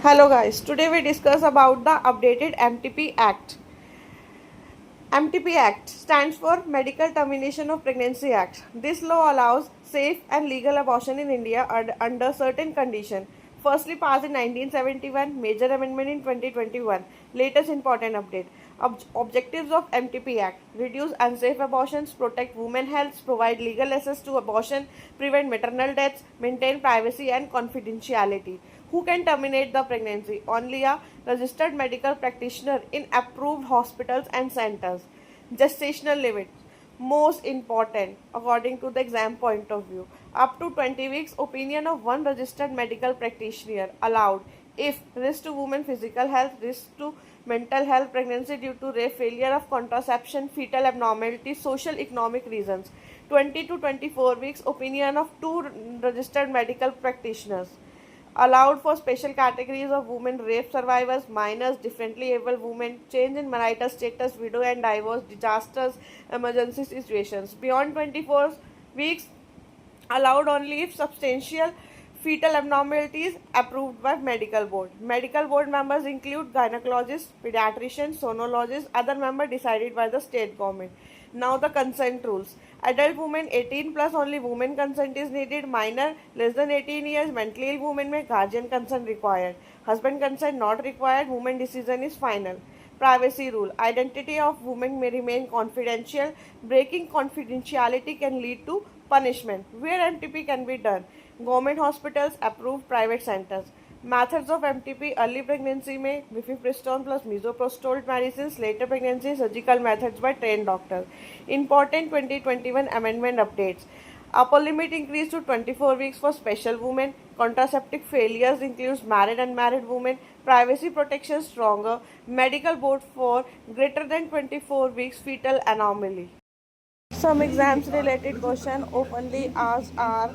Hello guys, today we discuss about the updated MTP Act. MTP Act stands for Medical Termination of Pregnancy Act. This law allows safe and legal abortion in India under certain conditions. Firstly passed in 1971, major amendment in 2021. Latest important update. Objectives of MTP Act: reduce unsafe abortions, protect women's health, provide legal access to abortion, prevent maternal deaths, maintain privacy and confidentiality. Who can terminate the pregnancy? Only a registered medical practitioner in approved hospitals and centers. Gestational limit, most important according to the exam point of view. Up to 20 weeks, opinion of one registered medical practitioner allowed if risk to women physical health, risk to mental health, pregnancy due to rape, failure of contraception, fetal abnormalities, social economic reasons. 20 to 24 weeks, opinion of two registered medical practitioners allowed for special categories of women, rape survivors, minors, differently able women, change in marital status, widow and divorce, disasters, emergency situations. Beyond 24 weeks, allowed only if substantial fetal abnormalities approved by medical board. Medical board members include gynecologists, pediatricians, sonologists, other member decided by the state government. Now the consent rules. Adult women 18 plus only women consent is needed. Minor less than 18 years mentally ill women में guardian consent required. Husband consent not required. Woman decision is final. Privacy rule. Identity of women may remain confidential. Breaking confidentiality can lead to punishment. Where MTP can be done? Government hospitals, approved private centers. Methods of MTP: early pregnancy में mifepristone plus misoprostol medicines, later pregnancy surgical methods by trained doctors. Important 2021 amendment updates. Upper limit increased to 24 weeks for special women. Contraceptive failures includes married and unmarried women. Privacy protection stronger. Medical board for greater than 24 weeks fetal anomaly. Some exams related question openly asked are